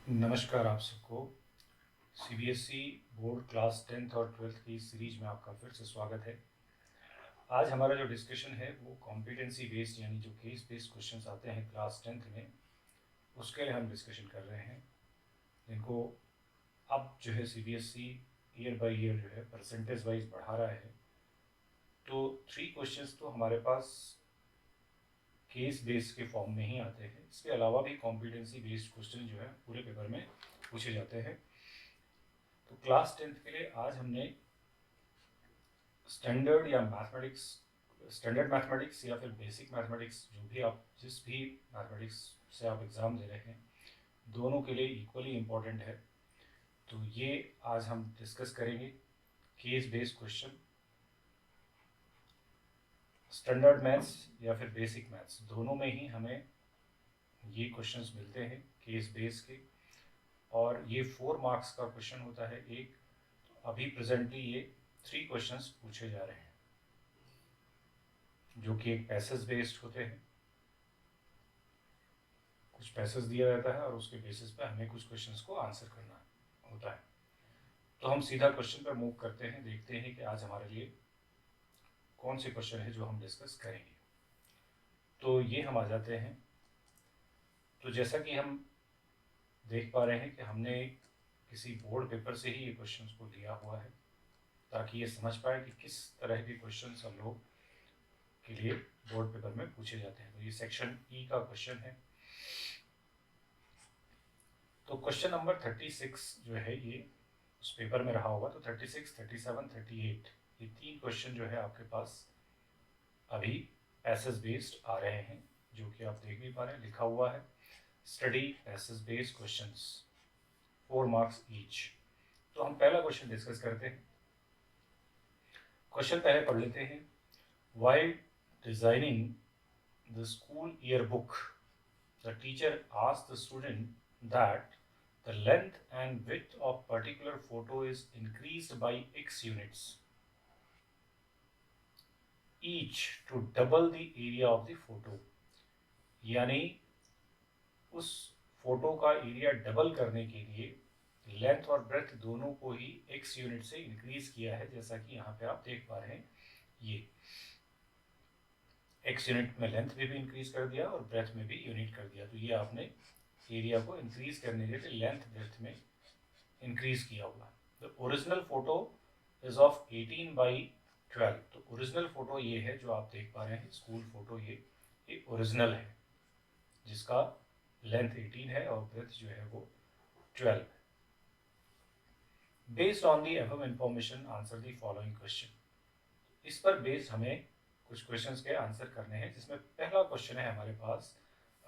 नमस्कार आप सबको। सीबीएसई बोर्ड क्लास 10th और 12th की सीरीज में आपका फिर से स्वागत है। आज हमारा जो डिस्कशन है वो कॉम्पिटेंसी बेस्ड यानी जो केस बेस्ड क्वेश्चंस आते हैं क्लास 10th में, उसके लिए हम डिस्कशन कर रहे हैं, जिनको अब जो है सीबीएसई ईयर बाय ईयर जो है परसेंटेज वाइज बढ़ा रहा है। तो 3 क्वेश्चंस तो हमारे पास केस बेस्ड के फॉर्म में ही आते हैं। इसके अलावा भी कॉम्पिटेंसी बेस्ड क्वेश्चन जो है पूरे पेपर में पूछे जाते हैं। तो क्लास 10th के लिए आज हमने स्टैंडर्ड मैथमेटिक्स या फिर बेसिक मैथमेटिक्स, जो भी आप जिस भी मैथमेटिक्स से आप एग्ज़ाम दे रहे हैं, दोनों के लिए इक्वली इम्पोर्टेंट है। तो ये आज हम डिस्कस करेंगे case based question. Standard maths या फिर बेसिक मैथ्स दोनों में ही हमें ये क्वेश्चंस मिलते हैं केस बेस के, और ये 4 मार्क्स का क्वेश्चन होता है एक। अभी प्रेजेंटली ये 3 क्वेश्चंस पूछे जा रहे हैं जो कि एक पैसेज बेस्ड होते हैं। कुछ पैसेज दिया जाता है और उसके बेसिस पे हमें कुछ क्वेश्चंस को आंसर करना होता है। तो हम सीधा क्वेश्चन पर मूव करते हैं, देखते हैं कि आज हमारे लिए कौन से क्वेश्चन है जो हम डिस्कस करेंगे। तो ये हम आ जाते हैं। तो जैसा कि हम देख पा रहे हैं कि हमने किसी बोर्ड पेपर से ही ये क्वेश्चंस को लिया हुआ है, ताकि ये समझ पाए कि किस तरह के क्वेश्चंस हम लोग के लिए बोर्ड पेपर में पूछे जाते हैं। तो ये सेक्शन ई का क्वेश्चन है। तो क्वेश्चन नंबर 36 जो है ये उस पेपर में रहा होगा। तो 36, 37, 38 ये 3 क्वेश्चन जो है आपके पास अभी पैसेज बेस्ड आ रहे हैं, जो कि आप देख भी पा रहे हैं, लिखा हुआ है study passage based questions 4 marks each. तो हम पहला क्वेश्चन डिस्कस करते हैं। क्वेश्चन पहले पढ़ लेते हैं। While designing the school year book, the teacher asks the student that the length and width of particular photo is increased by x units each to double the area of the photo। यानी उस photo का area double करने के लिए length और breath दोनों को ही x unit से इंक्रीज किया है, जैसा कि यहाँ पे आप देख पा रहे हैं। ये x यूनिट में लेंथ में भी इंक्रीज कर दिया और ब्रेथ में भी यूनिट कर दिया। तो ये आपने एरिया को इंक्रीज करने के लिए लेंथ ब्रेथ में इंक्रीज किया हुआ। The original photo is of 18 by 12। तो ओरिजिनल फोटो ये है जो आप देख पा रहे हैं, स्कूल फोटो ये ओरिजिनल है, जिसका लेंथ 18 है और ब्रेथ जो है वो 12 है। Based on the above information answer the following question. इस पर बेस्ड हमें कुछ क्वेश्चंस के आंसर करने हैं, जिसमें पहला क्वेश्चन है हमारे पास,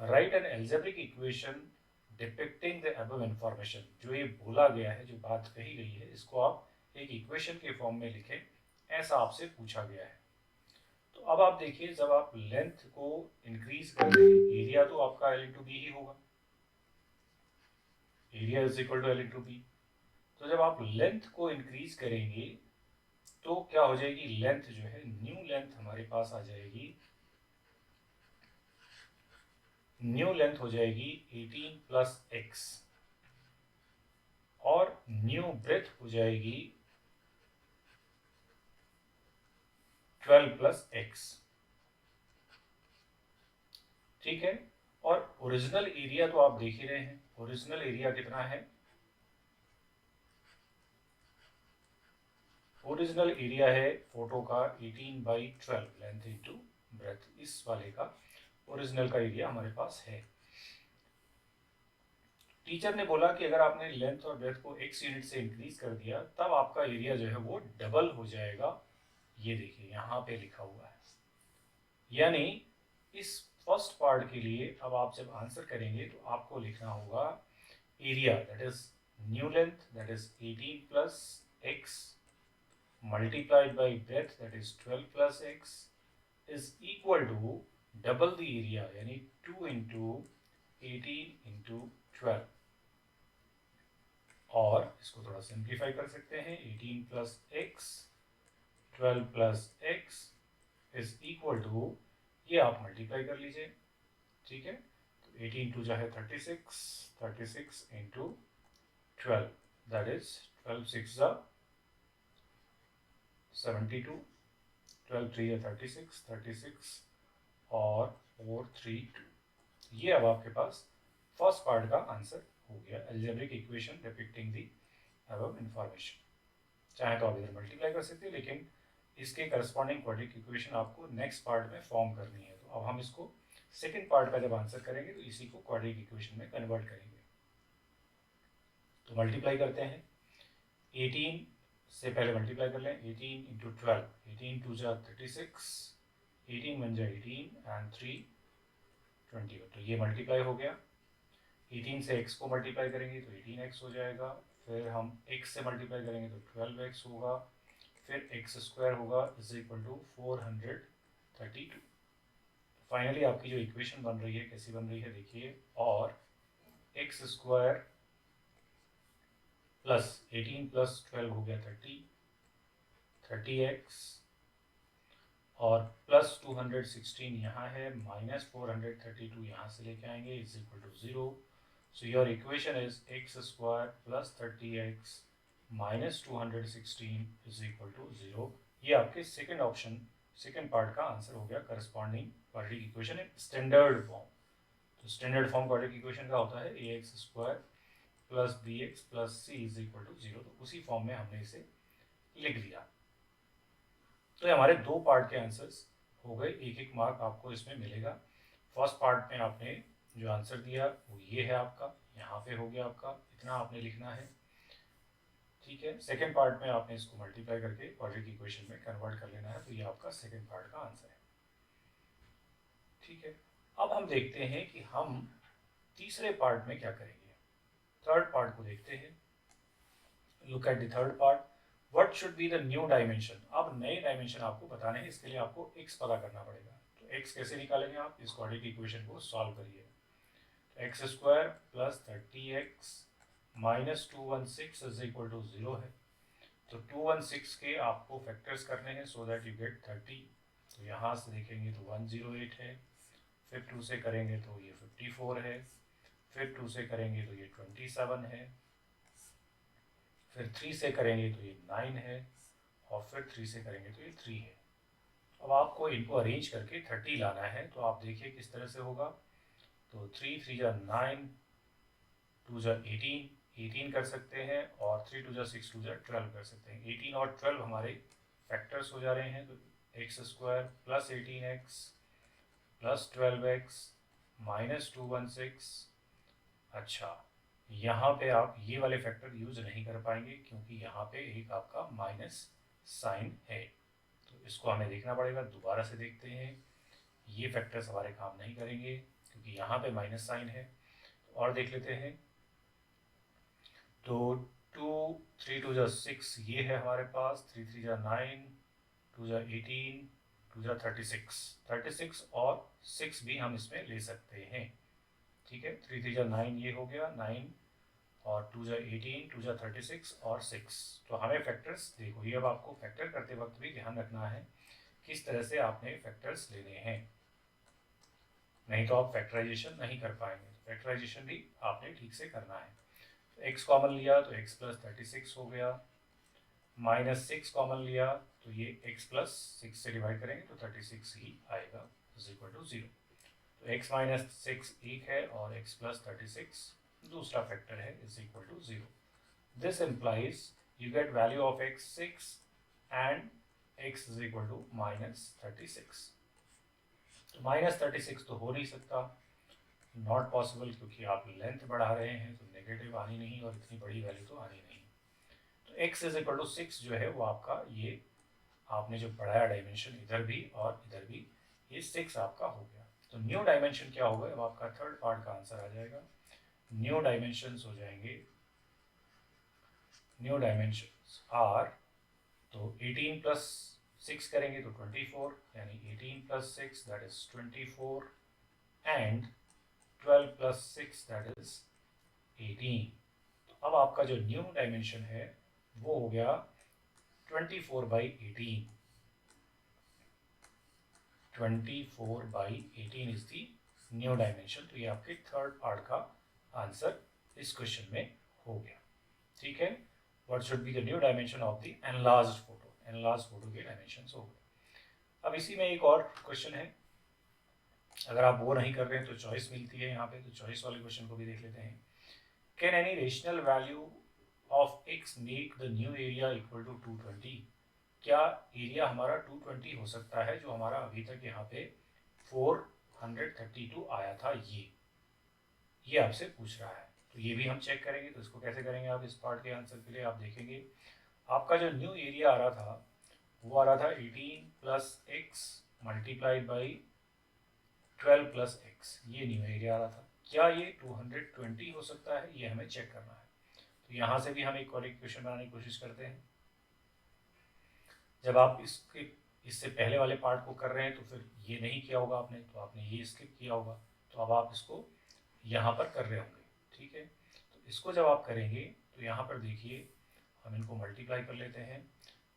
write an algebraic equation depicting the above information. जो ये बोला गया है, जो बात कही गई है, इसको आप एक इक्वेशन के फॉर्म में लिखें, ऐसा आपसे पूछा गया है। तो अब आप देखिए, जब आप लेंथ को इंक्रीज कर देंगे, एरिया तो आपका एल इंटू बी ही होगा, area is equal to l into b. तो जब आप लेंथ को इंक्रीज करेंगे तो क्या हो जाएगी, लेंथ जो है, न्यू लेंथ हमारे पास आ जाएगी। न्यू लेंथ हो जाएगी 18 प्लस एक्स, और न्यू ब्रेथ हो जाएगी 12 प्लस एक्स। ठीक है। और ओरिजिनल एरिया तो आप देख ही रहे हैं, ओरिजिनल एरिया कितना है, ओरिजिनल एरिया है फोटो का 18 बाई 12, लेंथ इंटू ब्रेथ, इस वाले का ओरिजिनल का एरिया हमारे पास है। टीचर ने बोला कि अगर आपने लेंथ और ब्रेथ को x यूनिट से इंक्रीज कर दिया, तब आपका एरिया जो है वो डबल हो जाएगा। ये देखिए यहाँ पे लिखा हुआ है। यानी इस फर्स्ट पार्ट के लिए अब आप जब आंसर करेंगे तो आपको लिखना होगा area that is new length that is 18 plus x multiplied by breadth that is 12 plus x is equal to double the area, यानी 2 into 18 into 12। और इसको थोड़ा सिंप्लीफाई कर सकते हैं, 18 plus x 12 plus x is equal to, ये आप multiply कर लीजिए। ठीक है। तो 18 टू है 36, 36 इंटू 12, दैट इज 12 6 72, 12 3 है 36, 36 और 4 3 2। ये अब आपके पास फर्स्ट पार्ट का आंसर हो गया, algebraic equation depicting the above information. चाहे तो आप इधर मल्टीप्लाई कर सकते हैं, लेकिन इसके करस्पॉन्डिंग क्वाड्रेटिक इक्वेशन आपको नेक्स्ट पार्ट में फॉर्म करनी है। तो अब हम इसको सेकंड पार्ट का जब आंसर करेंगे तो इसी को क्वाड्रेटिक इक्वेशन में कन्वर्ट करेंगे। तो मल्टीप्लाई करते हैं, 18 से पहले मल्टीप्लाई कर लें, 18 इंटू 12, 18 टू 36, 18 1 18 एंड 3 20। तो ये मल्टीप्लाई हो गया। 18 से x को मल्टीप्लाई करेंगे तो 18x हो जाएगा, फिर हम x से मल्टीप्लाई करेंगे तो 12x होगा, फिर x स्क्वायर होगा इज इक्वल टू 432। फाइनली आपकी जो इक्वेशन बन रही है कैसी बन रही है देखिए, और x स्क्वायर प्लस 18 प्लस 12 हो गया 30x और प्लस 216 यहाँ है, माइनस 432 यहाँ से लेके आएंगे is equal to 0। So your equation is x square plus 30x minus 216 is equal to 0। ये आपके सेकंड ऑप्शन, सेकंड पार्ट का आंसर हो गया corresponding quadratic equation in standard form. तो स्टैंडर्ड फॉर्म क्वाड्रेटिक इक्वेशन का होता है ax square plus bx plus c is equal to 0। तो उसी फॉर्म में हमने इसे लिख दिया। तो ये हमारे दो पार्ट के आंसर्स हो गए, एक एक मार्क आपको इसमें मिलेगा। फर्स्ट पार्ट में आपने जो आंसर दिया वो ये है आपका, यहाँ पे हो गया आपका, इतना आपने लिखना है, ठीक है। सेकंड पार्ट में आपने इसको मल्टीप्लाई करके क्वाड्रेटिक इक्वेशन में कन्वर्ट कर लेना है, तो ये आपका सेकंड पार्ट का आंसर है, ठीक है। अब हम देखते हैं कि हम तीसरे पार्ट में क्या करेंगे। थर्ड पार्ट को देखते हैं। Look at the third part, what should be the new dimension. अब नए डायमेंशन आपको बताने हैं, इसके लिए आपको x पता करना पड़ेगा। तो x कैसे निकालेंगे आप, इस क्वाड्रेटिक इक्वेशन को सॉल्व करिए। X square plus 30x minus 216 is equal to 0 है। तो 216 के आपको फैक्टर्स करने हैं सो दैट यू गेट 30। तो यहाँ से देखेंगे तो 108 है, फिर 2 से करेंगे तो ये 54 है, फिर 2 से करेंगे तो ये 27 है, फिर 3 से करेंगे तो ये 9 है, और फिर 3 से करेंगे तो ये 3 है। अब आपको इनको अरेंज करके 30 लाना है, तो आप देखिए किस तरह से होगा। तो 3 3 जा 9, 2 जा 18, 18 कर सकते हैं, और 3 2 जा 6, 2 जा 12 कर सकते हैं। 18 और 12 हमारे फैक्टर्स हो जा रहे हैं, तो x square plus 18x plus 12x minus 216। अच्छा, यहाँ पे आप ये वाले फैक्टर यूज नहीं कर पाएंगे क्योंकि यहाँ पे एक आपका माइनस साइन है, तो इसको हमें देखना पड़ेगा। दोबारा से देखते हैं, ये फैक्टर्स हमारे काम नहीं करेंगे क्योंकि यहाँ पे माइनस साइन है। और देख लेते हैं, तो 2 3 2 जा 6 ये है हमारे पास, 3 3 जा 9, 2 जा 18, 2 जा 36, 36 और 6 भी हम इसमें ले सकते हैं, ठीक है। 3 3 जा 9 ये हो गया 9, और 2 जा 18, 2 जा 36 और 6। तो हमें फैक्टर्स देखो, ये अब आपको फैक्टर करते वक्त भी ध्यान रखना है किस तरह से आपने फैक्टर्स लेने हैं, नहीं तो आप फैक्टराइजेशन नहीं कर पाएंगे। फैक्टराइजेशन भी आपने ठीक से करना है। तो x कॉमन लिया तो x प्लस 36 हो गया, माइनस 6 कॉमन लिया तो ये x प्लस 6 से डिवाइड करेंगे तो 36 ही आएगा इज इक्वल टू 0। तो x माइनस 6 एक है और x प्लस 36 दूसरा फैक्टर है is equal to 0। This implies you get value of x 6 and x is equal to minus 36। तो माइनस 36 तो हो नहीं सकता, नॉट पॉसिबल, क्योंकि आप लेंथ बढ़ा रहे हैं तो नेगेटिव आनी नहीं और इतनी बड़ी वैल्यू तो आनी नहीं। तो x इज इक्वल टू 6 जो है वो आपका, ये आपने जो बढ़ाया डायमेंशन इधर भी और इधर भी, ये 6 आपका हो गया। तो न्यू डायमेंशन क्या होगा, अब आपका थर्ड पार्ट का आंसर आ जाएगा। न्यू डायमेंशंस हो जाएंगे, न्यू डायमेंशंस आर, तो 18 प्लस 6 करेंगे तो 24, यानी 18 plus 6 that is 24 and 12 plus 6 that is 18। तो अब आपका जो न्यू डायमेंशन है वो हो गया 24/18। 24/18 इज दी न्यू डायमेंशन। तो ये आपके थर्ड पार्ट का आंसर इस क्वेश्चन में हो गया। ठीक है, what should be the new dimension of the enlarged photo. Enlarged photo के डायमेंशंस हो गए। अब इसी में एक और क्वेश्चन है, अगर आप वो नहीं कर रहे हैं तो चॉइस मिलती है यहाँ पे, तो चॉइस वाले क्वेश्चन को भी देख लेते हैं। Can any rational value of x make the new area equal to 220? क्या एरिया हमारा 220 हो सकता है, जो हमारा अभी तक यहाँ पे 432 आया था, ये आपसे पूछ रहा है। तो ये भी हम चेक करेंगे। तो इसको कैसे करेंगे आप, इस पार्ट के आंसर के लिए आप देखेंगे आपका जो न्यू एरिया आ रहा था वो आ रहा था 18 plus x multiplied by 12 plus x, ये न्यू एरिया आ रहा था। क्या ये 220 हो सकता है, ये हमें चेक करना है। तो यहाँ से भी हम एक और इक्वेशन बनाने की कोशिश करते हैं। जब आप इससे पहले वाले पार्ट को कर रहे हैं तो फिर ये नहीं किया होगा आपने, तो आपने ये स्किप किया होगा। तो अब आप इसको यहाँ पर कर रहे होंगे। ठीक है, तो इसको जब आप करेंगे तो यहाँ पर देखिए हम इनको मल्टीप्लाई कर लेते हैं।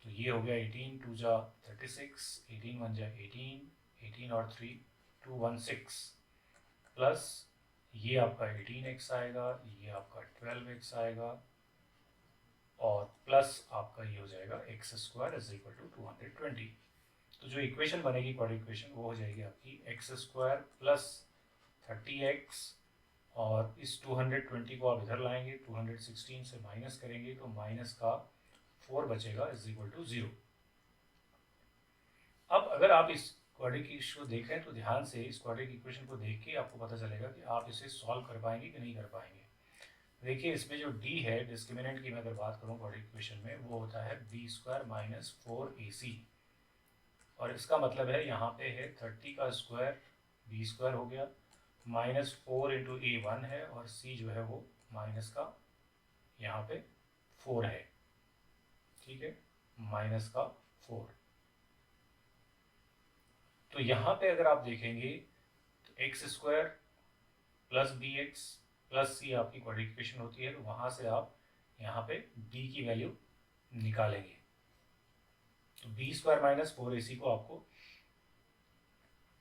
तो ये हो गया 18 2 जा 36, 18 1 जा 18, 18 और 3 216, प्लस ये आपका 18x आएगा, ये आपका 12x आएगा, और प्लस आपका ये हो जाएगा x square is equal to 220। तो जो इक्वेशन बनेगी क्वाड्रेटिक इक्वेशन वो हो जाएगी आपकी एक्स स्क्वायर प्लस 30x, और इस 220 को आप इधर लाएंगे, 216 से माइनस करेंगे तो माइनस का 4 बचेगा इज इक्वल टू 0। अब अगर आप इस क्वाड्रेटिक इक्वेशन को देख रहे हैं तो ध्यान से इस क्वाड्रेटिक इक्वेशन को देख के आपको पता चलेगा कि आप इसे सॉल्व कर पाएंगे कि नहीं कर पाएंगे। देखिए इसमें जो d है, डिस्क्रिमिनेंट की मैं अगर बात करूँ क्वाड्रेटिक इक्वेशन में, वो होता है b स्क्वायर माइनस 4ac, और इसका मतलब है यहाँ पे है 30 का स्क्वायर b स्क्वायर हो गया, माइनस 4 इंटू ए 1 है, और c जो है वो माइनस का यहाँ पे 4 है। ठीक है, माइनस का 4। तो यहाँ पे अगर आप देखेंगे तो x square plus b x plus c आपकी क्वाड्रेटिक इक्वेशन होती है, तो वहाँ से आप यहाँ पे d की वैल्यू निकालेंगे। तो बी स्क्वायर माइनस 4ac को आपको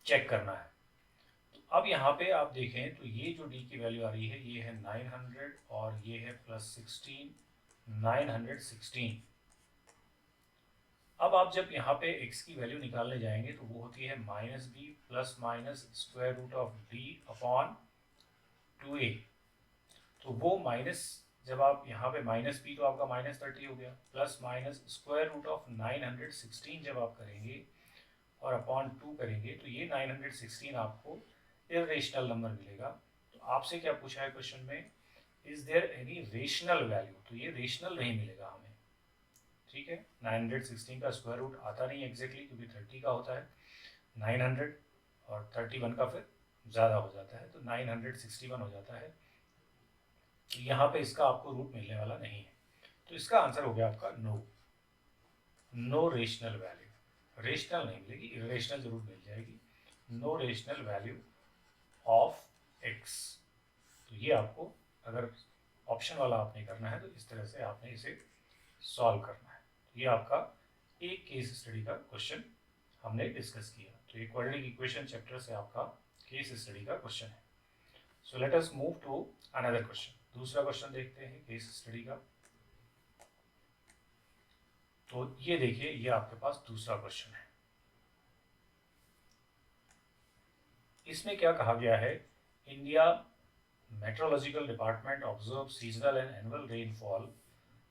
चेक करना है। तो अब यहाँ पे आप देखें तो ये जो d की वैल्यू आ रही है ये है 900, और ये है प्लस 16, 916। अब आप जब यहाँ पे x की वैल्यू निकालने जाएंगे तो वो होती है minus b plus minus square root of d upon 2a। तो वो माइनस, जब आप यहाँ पे माइनस बी तो आपका माइनस 30 हो गया, plus minus square root of 916 जब आप करेंगे और अपॉन 2 करेंगे तो ये 916 आपको इरेशनल नंबर मिलेगा। तो आपसे क्या पूछा है क्वेश्चन में, is there any rational value, तो ये रेशनल नहीं मिलेगा हमें। ठीक है, 916 का स्क्वायर रूट आता नहीं एग्जैक्टली, क्योंकि 30 का होता है 900 और 31 का फिर ज़्यादा हो जाता है, तो 961 हो जाता है। यहाँ पे इसका आपको रूट मिलने वाला नहीं है। तो इसका आंसर हो गया आपका नो रेशनल वैल्यू। रेशनल नहीं मिलेगी, इरेशनल जरूर मिल जाएगी। No rational value of x. तो ये आपको अगर ऑप्शन वाला आपने करना है तो इस तरह से आपने इसे सॉल्व करना है। तो ये आपका एक केस स्टडी का क्वेश्चन हमने डिस्कस किया। तो ये क्वाड्रेटिक इक्वेशन चैप्टर से आपका केस स्टडी का क्वेश्चन है। So let us move to another question. दूसरा क्वेश्चन देखते हैं केस स्टडी का। तो ये देखिए, ये आपके पास दूसरा क्वेश्चन है। इसमें क्या कहा गया है, India meteorological department observe seasonal and annual rainfall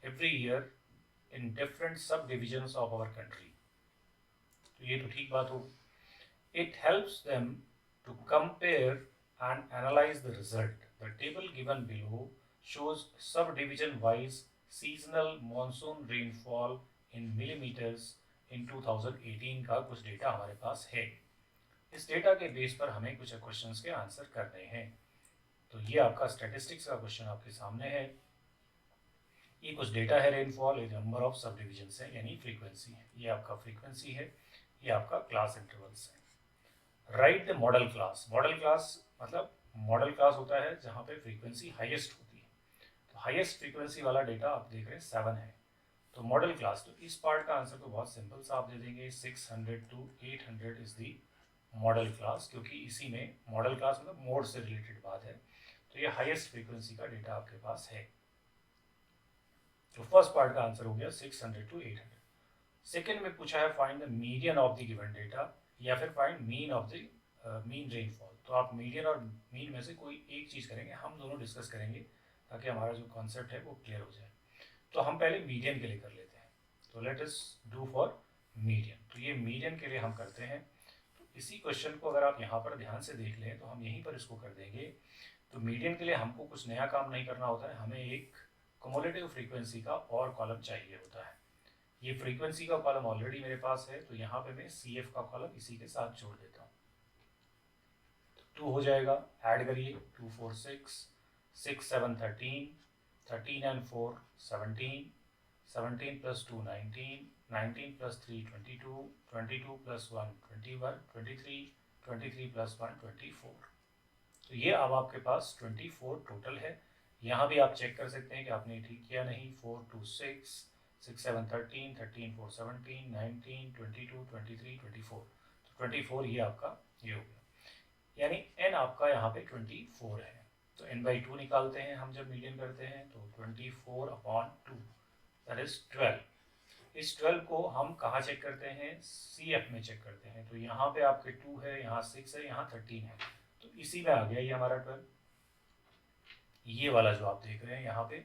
every year in different sub divisions of our country. तो ये तो ठीक बात होगी। It helps them to compare and analyze the result. The table given below shows subdivision wise seasonal monsoon rainfall in millimeters in 2018 का कुछ data हमारे पास है। इस डेटा के बेस पर हमें कुछ क्वेश्चंस के आंसर करने हैं। तो ये आपका स्टैटिस्टिक्स का क्वेश्चन आपके सामने है। ये कुछ डेटा है रेनफॉल, ये नंबर ऑफ सब डिविजन है यानी फ्रीक्वेंसी है। ये आपका फ्रीक्वेंसी है, ये आपका क्लास इंटरवल्स है। Right the model class. Model class मतलब मॉडल क्लास होता है जहाँ पे फ्रीक्वेंसी हाईएस्ट होती है। तो हाईएस्ट फ्रीक्वेंसी वाला डेटा आप देख रहे हैं 7 है। तो मॉडल क्लास, तो इस पार्ट का आंसर तो बहुत सिंपल सा आप दे देंगे, 600 to 800 is the model class, क्योंकि इसी में मॉडल क्लास मतलब मोड से रिलेटेड बात है, तो ये हाईएस्ट फ्रीक्वेंसी का डेटा आपके पास है। तो फर्स्ट पार्ट का आंसर हो गया 600 to 800। सेकेंड में पूछा है find the median of the given data, या फिर find mean of the mean rainfall. तो आप मीडियन और मीन में से कोई एक चीज़ करेंगे, हम दोनों डिस्कस करेंगे ताकि हमारा जो कॉन्सेप्ट है वो क्लियर हो जाए। तो हम पहले मीडियन के लिए कर लेते हैं। तो let us do for median. तो ये मीडियन के लिए हम करते हैं। तो इसी क्वेश्चन को अगर आप यहाँ पर ध्यान से देख लें तो हम यहीं पर इसको कर देंगे। तो मीडियन के लिए हमको कुछ नया काम नहीं करना होता है, हमें एक क्युमुलेटिव फ्रीक्वेंसी का और कॉलम चाहिए होता है। ये फ्रीक्वेंसी का कॉलम ऑलरेडी मेरे पास है, तो यहाँ पे मैं सी एफ का कॉलम इसी के साथ जोड़ देता हूँ। तो 2 हो जाएगा, ऐड करिए, 2 4 6 6 7 13 13 and 4 17 17 plus 2 19 19 plus 3 22 22 plus 1 21 23 23 plus 1 24। तो ये अब आपके पास 24 टोटल है। यहाँ भी आप चेक कर सकते हैं कि आपने ठीक किया नहीं। 4 2 6 6 7 13 13 4 17 19 22 23 24। तो 24 ये आपका ये हो गया, यानी n आपका यहाँ पे 24 है। तो n/2 निकालते हैं हम जब मीडियन करते हैं, तो 24/2 दैट इज 12। इस 12 को हम कहाँ चेक करते हैं, CF में चेक करते हैं। तो यहाँ पे आपके 2 है, यहाँ 6 है, यहाँ 13 है, तो इसी में आ गया ये हमारा 12। ये वाला जो आप देख रहे हैं यहाँ पे,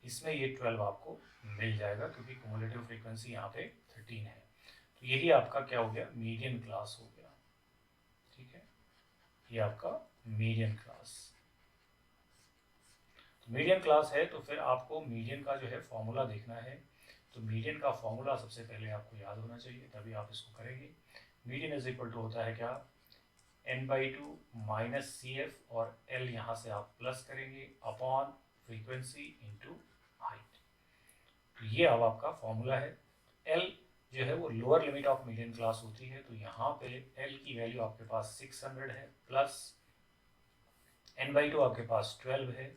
इसमें ये 12 आपको मिल जाएगा, क्योंकि क्युमुलेटिव फ्रीक्वेंसी यहाँ पे 13 है। तो यही आपका क्या हो गया, मीडियन क्लास हो गया। ठीक है, ये आपका मीडियन क्लास। तो मीडियन क्लास है, तो फिर आपको मीडियन का जो है फॉर्मूला देखना है। तो मीडियन का फॉर्मूला सबसे पहले आपको याद होना चाहिए, तभी आप इसको करेंगे। मीडियन इज इक्वल टू होता है क्या, n/2 माइनस CF, और L यहाँ से आप प्लस करेंगे अपॉन फ्रीक्वेंसी इंटू हाइट। तो ये अब आपका फॉर्मूला है। L जो है वो lower limit of median class होती है, तो यहाँ पे L की वैल्यू आपके पास 600 है, प्लस n/2 आपके पास 12 है,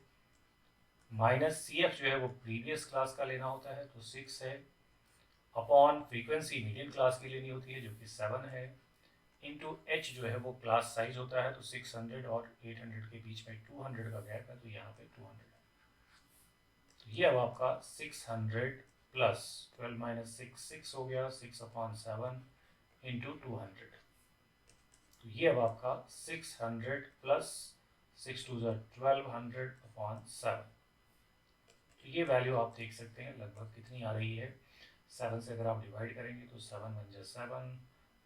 माइनस CF जो है वो प्रीवियस क्लास का लेना होता है, तो 6 है, अपॉन फ्रीक्वेंसी मीडियन क्लास की लेनी होती है जो कि 7 है, इंटू H जो है वो क्लास साइज होता है, तो 600 और 800 के बीच में 200 का गैप है, तो यहाँ पे 200 है। तो ये अब आपका 600 प्लस 12 माइनस 6 6 हो गया, 6/7 इंटू 200। तो ये अब आपका 600 प्लस 6 2 1200/7। तो ये वैल्यू आप देख सकते हैं लगभग कितनी आ रही है। 7 से अगर आप डिवाइड करेंगे तो 7 1 जा 7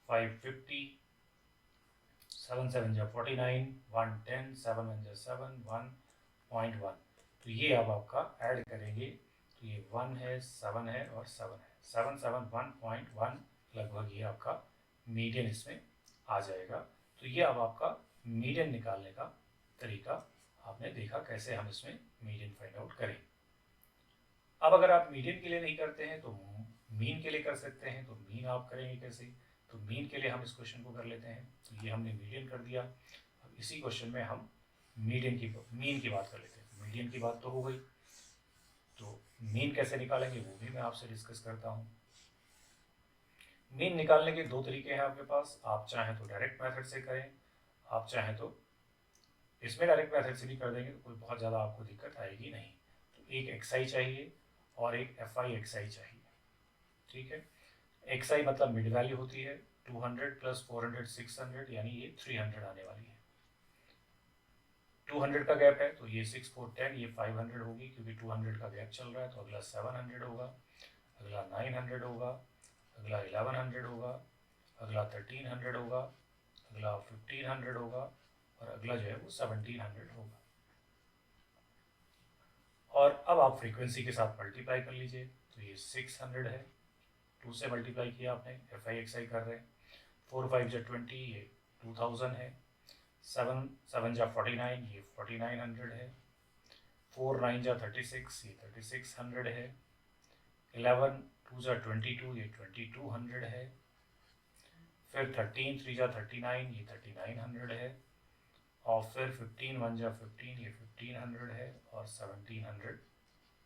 550, 7 7 जा 49 110, 7 1 जा 7 1.1। तो ये अब आपका ऐड करेंगे तो ये 1 है, 7 है और 7 है, 7 7 1.1 लगभग ये आपका मीडियन इसमें आ जाएगा। तो ये अब आपका मीडियन निकालने का तरीका आपने देखा, कैसे हम इसमें मीडियन फाइंड आउट करें। अब अगर आप मीडियन के लिए नहीं करते हैं तो मीन के लिए कर सकते हैं। तो मीन आप करेंगे कैसे, तो मीन के लिए हम इस क्वेश्चन को कर लेते हैं। तो ये हमने मीडियन कर दिया, अब इसी क्वेश्चन में हम मीन की बात कर लेते हैं। मीडियन की बात तो हो गई, तो मीन कैसे निकालेंगे वो भी मैं आपसे डिस्कस करता हूँ। मीन निकालने के दो तरीके हैं आपके पास, आप चाहें तो डायरेक्ट मेथड से करें, आप चाहें तो इसमें डायरेक्ट मेथड से भी कर देंगे, तो कोई बहुत ज़्यादा आपको दिक्कत आएगी नहीं। तो एक XI चाहिए और एक FI/XI चाहिए। ठीक है, XI मतलब मिड वैल्यू होती है, 200 प्लस 400 600, यानी ये 300 आने वाली है। 200 का गैप है तो ये 6 4 10, ये 500 होगी, क्योंकि 200 का गैप चल रहा है। तो अगला 700 होगा, अगला 900 होगा, अगला 1100 होगा, अगला 1300 होगा, अगला 1500 होगा, और अगला जो है वो 1700 होगा। और अब आप फ्रीक्वेंसी के साथ मल्टीप्लाई कर लीजिए। तो ये 600 है, 2 से मल्टीप्लाई किया आपने, FI/XI कर रहे हैं। 4 5 जा 20, ये 2000 है। 7 7 जा 49, ये 4900 है। 4 9 जा 36, ये 3600 है। 11 2 जा 22, ये 2200 है। फिर 13 3 जा 39, ये 3900 है। और फिर 15 1 जा 15, ये 1500 है, और 1700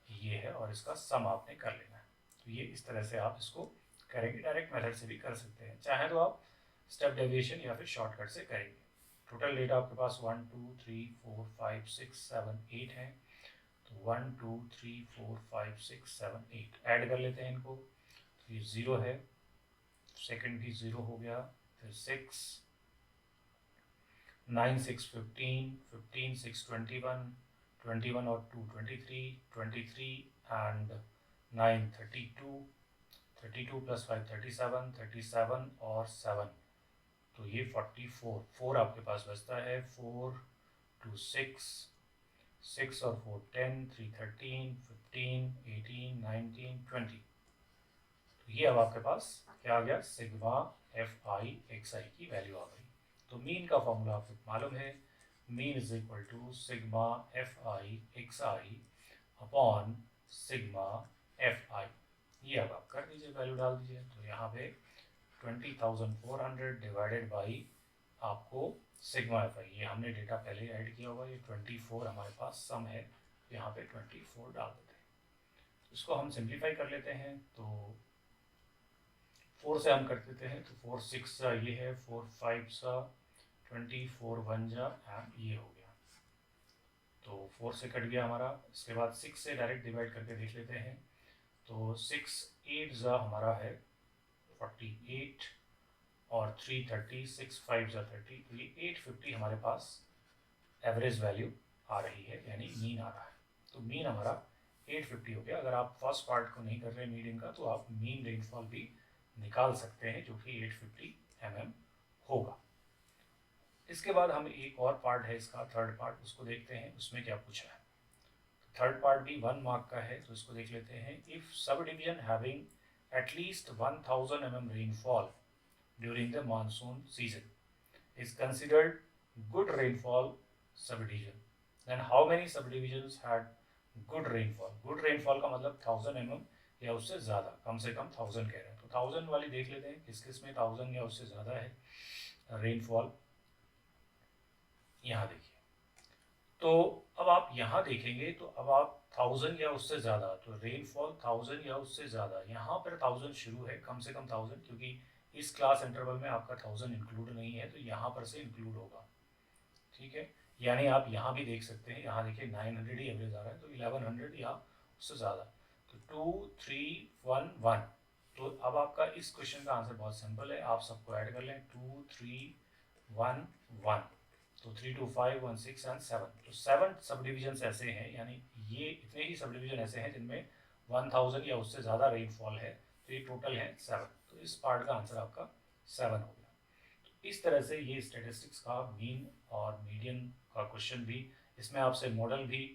ये है, और इसका सम आपने कर लेना है। तो ये इस तरह से आप इसको करेंगे, डायरेक्ट मेथड से भी कर सकते हैं। चाहे तो आप स्टेप डेविएशन या फिर शॉर्टकट से करेंगे। टोटल डेटा आपके पास 1 2 3 4 5 6 7 8 है, तो 1 2 3 4 5 6 7 8 ऐड कर लेते हैं इनको। तो ये 0 है, सेकंड भी 0 हो गया, फिर 6 9 6 15 15 6 21 21 और 2 23 23 एंड 9 32 32 प्लस 5 37 37 और 7, तो ये 44 4 आपके पास बचता है। 4 2 6 6 और 4 10 3 13 15 18 19 20, तो ये अब आपके पास क्या आ गया, सिग्मा एफ आई एक्स आई की वैल्यू आ गई। तो मीन का फॉर्मूला आपको मालूम है, mean is equal to sigma f i x i upon sigma f i. ये अब आप कर दीजिए, वैल्यू डाल दीजिए। तो यहाँ पे 20,400 डिवाइडेड बाई आपको सिग्मा एफ आई, ये हमने डेटा पहले ऐड किया हुआ, ये 24 हमारे पास सम है, यहाँ पे 24 डाल देते हैं। इसको हम सिंप्लीफाई कर लेते हैं, तो 4 से हम कर देते हैं, तो 4 6 ये है, 4 5 सा 24 1 जा एंड ये हो गया, तो 4 से कट गया हमारा। इसके बाद 6 से डायरेक्ट डिवाइड करके देख लेते हैं, तो 6 8 जा हमारा है 48 और 3 30 6 5 जा 30, तो ये 850 हमारे पास एवरेज वैल्यू आ रही है, यानी मीन आ रहा है। तो मीन हमारा 850 हो गया। अगर आप फर्स्ट पार्ट को नहीं कर रहे मीडियन का, तो आप मीन रेनफॉल भी निकाल सकते हैं, जो कि 850 mm होगा। इसके बाद हम एक और पार्ट है इसका, थर्ड पार्ट, उसको देखते हैं उसमें क्या पूछा है। थर्ड पार्ट भी 1 मार्क का है, तो इसको देख लेते हैं। If sub division having at least 1000 mm rainfall during the monsoon season is considered good rainfall subdivision, then how many subdivisions had good rainfall? good rainfall का मतलब 1000 mm या उससे ज़्यादा, कम से कम 1000 कह रहे हैं, तो 1000 वाली देख लेते हैं किस किस में 1000 या उससे ज़्यादा है रेनफॉल। यहाँ देखिए, तो अब आप यहाँ देखेंगे, तो अब आप 1000 या उससे ज़्यादा, तो रेनफॉल 1000 या उससे ज़्यादा, यहाँ पर 1000 शुरू है, कम से कम 1000, क्योंकि इस क्लास इंटरवल में आपका 1000 इंक्लूड नहीं है, तो यहाँ पर से इंक्लूड होगा, ठीक है। यानी आप यहाँ भी देख सकते हैं, यहाँ देखिए 900 ही एवरेज आ रहा है, तो 1100 या उससे ज़्यादा, तो 2 3 1 1। तो अब आपका इस क्वेश्चन का आंसर बहुत सिंपल है, आप सबको ऐड कर लें, 2 3 1 1, तो 3 2 5 1 6 एंड 7, तो 7 सब डिविजन ऐसे हैं, यानी ये इतने ही सब डिविजन ऐसे हैं जिनमें 1000 या उससे ज़्यादा रेनफॉल है, तो ये टोटल है 7, तो इस पार्ट का आंसर आपका 7 हो गया। तो इस तरह से ये स्टेटिस्टिक्स का मीन और मीडियन का क्वेश्चन भी, इसमें आपसे मॉडल भी,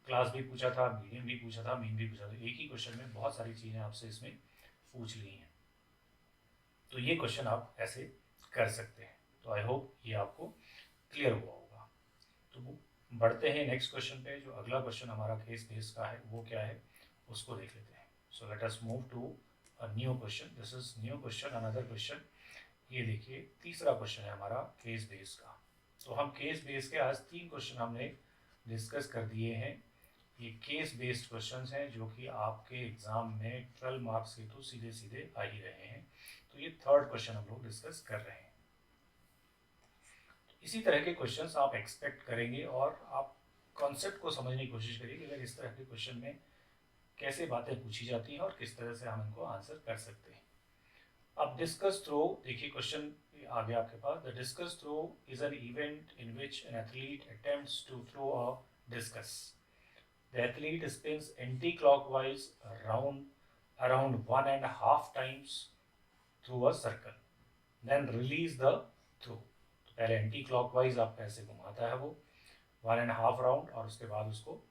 क्लास भी पूछा था, मीडियन भी पूछा था, मीन भी पूछा था, एक ही क्वेश्चन में बहुत सारी चीज़ें आपसे इसमें पूछ ली हैं, तो ये क्वेश्चन आप ऐसे कर सकते हैं। तो आई होप ये आपको क्लियर हुआ होगा। तो बढ़ते हैं नेक्स्ट क्वेश्चन पे, जो अगला क्वेश्चन हमारा केस बेस का है, वो क्या है उसको देख लेते हैं। So let us move to a new question, this is new question, another question. ये देखिए तीसरा क्वेश्चन है हमारा केस बेस का। तो हम केस बेस के आज 3 क्वेश्चन हमने डिस्कस कर दिए हैं। ये केस बेस्ड क्वेश्चंस हैं जो कि आपके एग्जाम में 12 मार्क्स के तो सीधे सीधे आ ही रहे हैं। तो ये थर्ड क्वेश्चन हम लोग डिस्कस कर रहे हैं। इसी तरह के क्वेश्चंस आप एक्सपेक्ट करेंगे, और आप कॉन्सेप्ट को समझने की कोशिश करिए कि अगर इस तरह के क्वेश्चन में कैसे बातें पूछी जाती हैं और किस तरह से हम इनको आंसर कर सकते हैं। अब डिस्कस थ्रो, देखिए क्वेश्चन आ गया आपके पास। The discus throw is an event in which an athlete attempts to throw a discus. The athlete spins anti clockwise around 1.5 times through a circle, then release the throw। तो पहले anti clockwise आपका ऐसे घुमाता है वो 1.5 round, और उसके बाद उसको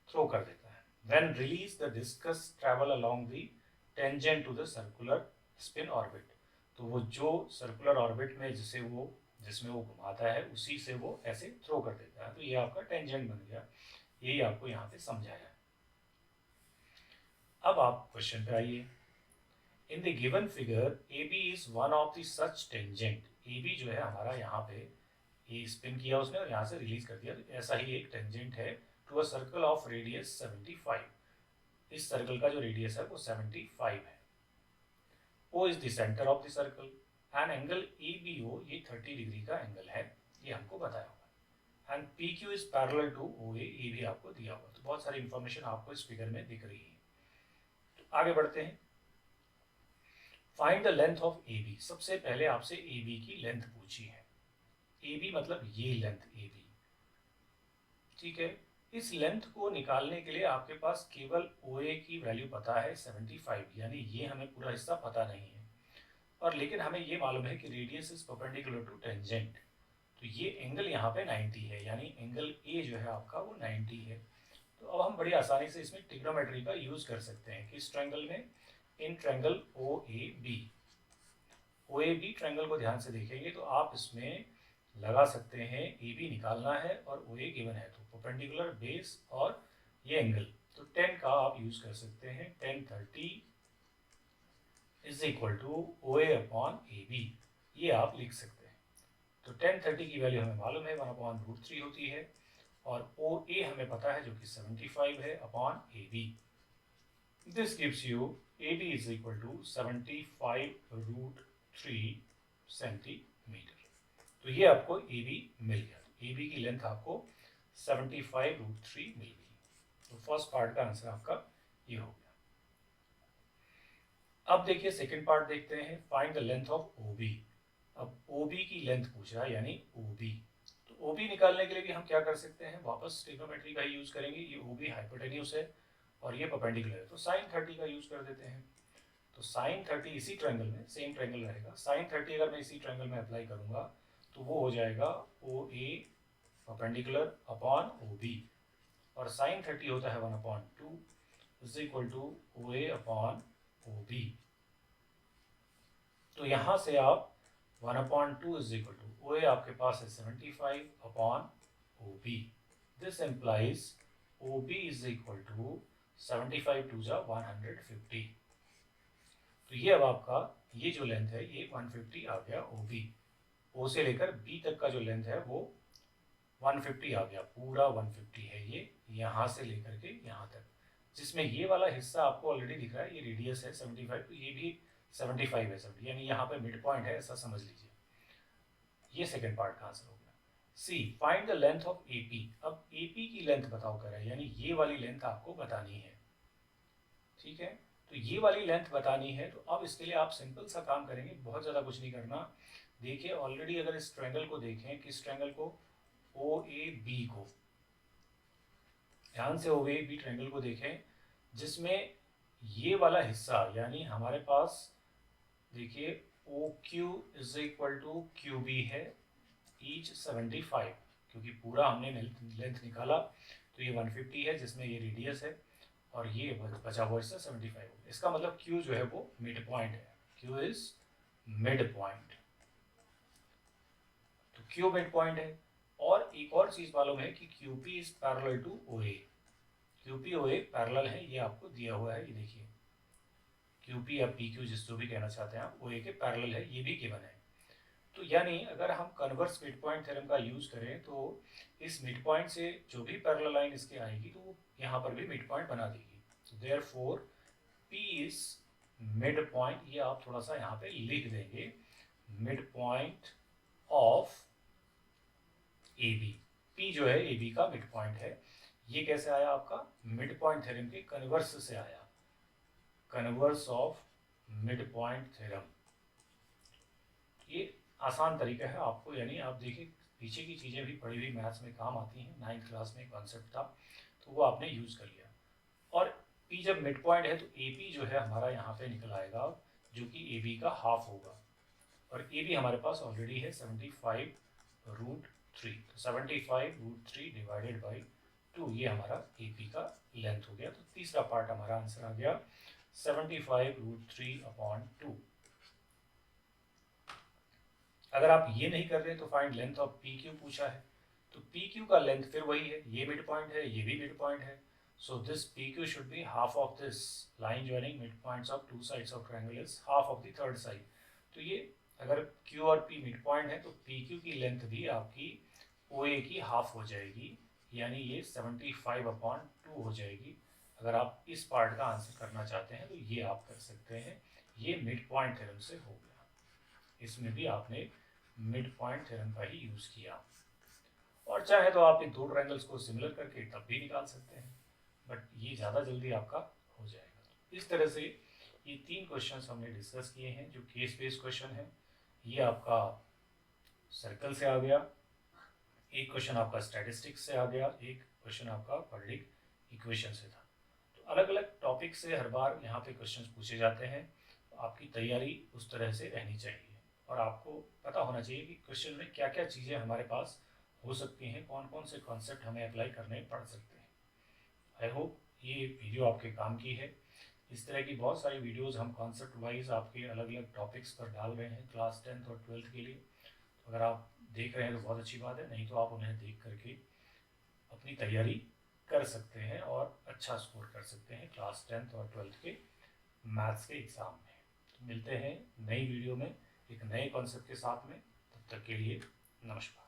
थ्रो कर देता है। Then release the discus travel along the tangent to the circular spin orbit। तो वो जो सर्कुलर ऑर्बिट में जिसमें वो घुमाता है उसी से वो ऐसे थ्रो कर देता है। तो ये आपका टेंजेंट बन गया, यही आपको यहाँ पे समझाया है। अब आप क्वेश्चन पे आइए। In the given figure a b is one of the such tangent. A b जो है हमारा यहाँ पे ये स्पिन किया उसने और यहाँ से रिलीज कर दिया, तो ऐसा ही एक टेंजेंट है to a circle of radius 75। इस सर्कल का जो रेडियस है वो 75 है। O is the center of the circle and angle ABO ये 30 डिग्री का एंगल है, ये हमको बताया होगा। एंड PQ इज पैरेलल टू OA, ये भी आपको दिया होगा। तो बहुत सारी इंफॉर्मेशन आपको इस फिगर में दिख रही है। तो आगे बढ़ते हैं। Find the length of AB। सबसे पहले आपसे AB की लेंथ पूछी है। AB मतलब ये लेंथ AB, ठीक है। इस लेंथ को निकालने के लिए आपके पास केवल OA की वैल्यू पता है 75, यानी ये हमें पूरा हिस्सा पता नहीं है। और लेकिन हमें ये मालूम है कि radius is perpendicular to tangent, तो ये एंगल यहाँ पे 90 है, यानी एंगल A जो है आपका वो 90 है। तो अब हम बड़ी आसानी से इसमें ट्रिग्नोमेट्री का यूज कर सकते हैं कि इस ट्रायंगल में, इन ट्रायंगल OAB ट्रायंगल को ध्यान से देखेंगे तो आप इसमें लगा सकते हैं AB निकालना है और OA गिवन है, तो परपेंडिकुलर बेस और ये एंगल, तो 10 का आप यूज कर सकते हैं। 10 30 is equal to OA upon AB, ये आप लिख सकते हैं। तो 10 30 की वैल्यू हमें मालूम है 1/√3 होती है, और OA हमें पता है जो कि 75 है upon AB। This gives you AB is equal to 75√3 centimetre. तो ये आपको AB मिल गया। तो AB की लेंथ आपको 75√3 मिल गई। तो फर्स्ट पार्ट का आंसर आपका ये हो गया। अब देखिए सेकंड पार्ट देखते हैं। Find the length of OB। अब OB की लेंथ पूछ रहा है, यानी OB। तो OB निकालने के लिए भी हम क्या कर सकते हैं, वापस ट्रिग्नोमेट्री का यूज करेंगे। ये OB हाइपोटेन्यूज है और ये परपेंडिकुलर है, तो sin 30 का यूज कर देते हैं। तो sin 30 इसी ट्रायंगल में, सेम ट्रायंगल रहेगा, sin 30 अगर मैं इसी ट्रायंगल में अप्लाई करूंगा तो वो हो जाएगा OA परपेंडिकुलर अपॉन OB, और sin 30 होता है 1/2 is equal to OA upon OB। तो यहां से आप 1/2 इज इक्वल टू OA आपके पास है 75 upon OB। This implies OB is equal to 75 टू जा 150। तो ये अब आपका ये जो लेंथ है ये 150 आ गया OB। O से लेकर B तक का जो लेंथ है वो 150 आ गया, पूरा 150 है ये, यहाँ से लेकर के यहाँ तक, जिसमें ये वाला हिस्सा आपको ऑलरेडी दिख रहा है, ये रेडियस है 75, तो ये भी 75 है 70, यानी यहाँ पे मिड पॉइंट है, ऐसा समझ लीजिए। ये सेकंड पार्ट का आंसर हो गया। C, find the length of AP। अब AP की लेंथ बताओ कर रहा है, यानी ये वाली लेंथ आपको बतानी है, ठीक है। तो ये वाली लेंथ बतानी है, तो अब इसके लिए आप सिंपल सा काम करेंगे, बहुत ज़्यादा कुछ नहीं करना। देखिए ऑलरेडी अगर इस ट्रायंगल को देखें, किस ट्रायंगल को, OAB को, ध्यान से OAB ट्रायंगल को देखें, जिसमें ये वाला हिस्सा यानी हमारे पास देखिए OQ is equal to QB है ईच 75, क्योंकि पूरा हमने लेंथ निकाला, तो ये 150 है जिसमें ये रेडियस है, और ये बचा हुआ हिस्सा 75 है। इसका मतलब Q जो है वो मिड पॉइंट है, Q इज मिड पॉइंट, तो Q मिड पॉइंट है। और एक और चीज मालूम है कि QP is parallel to OA, QP OA parallel है, ये आपको दिया हुआ है, ये देखिए QP या PQ जिस जो भी कहना चाहते हैं आप, OA के पैरेलल है, ये भी गिवन है। तो यानी अगर हम कन्वर्स मिड पॉइंट थ्योरम का यूज करें तो इस मिड पॉइंट से जो भी पैरेलल लाइन इसके आएगी तो वो यहाँ पर भी मिड पॉइंट बना देगी। तो therefore P is mid point, ये आप थोड़ा सा यहाँ पे लिख देंगे, mid point of AB। P जो है AB का मिड पॉइंट है। ये कैसे आया आपका, मिड पॉइंट थ्योरम के कन्वर्स से आया, converse of mid point theorem. ये आसान तरीका है आपको, यानी आप देखिए पीछे की चीज़ें भी पढ़ी हुई मैथ्स में काम आती हैं, 9th क्लास में कॉन्सेप्ट था तो वो आपने यूज़ कर लिया। और P जब मिड पॉइंट है तो AP जो है हमारा यहाँ पे निकल आएगा, जो कि AB का हाफ होगा, और AB हमारे पास ऑलरेडी है 75√3, तो 75√3 डिवाइडेड बाई 2, ये हमारा AP का लेंथ हो गया। तो तीसरा पार्ट हमारा आंसर आ गया 75√3 अपॉन 2। अगर आप ये नहीं कर रहे तो फाइंड लेंथ ऑफ PQ पूछा है, तो PQ का लेंथ फिर वही है, ये मिड पॉइंट है, ये भी मिड पॉइंट है, so this PQ should be half of this line joining mid points of two sides of triangle is half of the third side. तो ये अगर Q और P मिड पॉइंट है तो PQ की लेंथ भी आपकी OA की हाफ हो जाएगी, यानी ये 75/2 हो जाएगी। अगर आप इस पार्ट का आंसर करना चाहते हैं तो ये आप कर सकते हैं, ये मिड पॉइंट थ्योरम से हो गया। इसमें भी आपने मिड पॉइंट थ्योरम का ही यूज़ किया। और चाहे तो आप इन दो ट्रायंगल्स को सिमिलर करके तब भी निकाल सकते हैं, बट ये ज़्यादा जल्दी आपका हो जाएगा। इस तरह से ये 3 क्वेश्चंस हमने डिस्कस किए हैं जो केस बेस्ड क्वेश्चन है। ये आपका सर्कल से आ गया, एक क्वेश्चन आपका स्टैटिस्टिक्स से आ गया, एक क्वेश्चन आपका क्वाड्रेटिक इक्वेशन से था। तो अलग अलग टॉपिक से हर बार यहाँ पे क्वेश्चंस पूछे जाते हैं, तो आपकी तैयारी उस तरह से रहनी चाहिए और आपको पता होना चाहिए कि क्वेश्चन में क्या क्या चीज़ें हमारे पास हो सकती हैं, कौन कौन से कॉन्सेप्ट हमें अप्लाई करने पड़ सकते हैं। आई होप ये वीडियो आपके काम की है। इस तरह की बहुत सारी वीडियोस हम कॉन्सेप्ट वाइज आपके अलग अलग टॉपिक्स पर डाल रहे हैं क्लास 10th और 12th के लिए। तो अगर आप देख रहे हैं तो बहुत अच्छी बात है, नहीं तो आप उन्हें देख करके अपनी तैयारी कर सकते हैं और अच्छा स्कोर कर सकते हैं क्लास 10th और 12th के मैथ्स के एग्ज़ाम में। तो मिलते हैं नई वीडियो में एक नए कॉन्सेप्ट के साथ में, तब तक के लिए नमस्कार।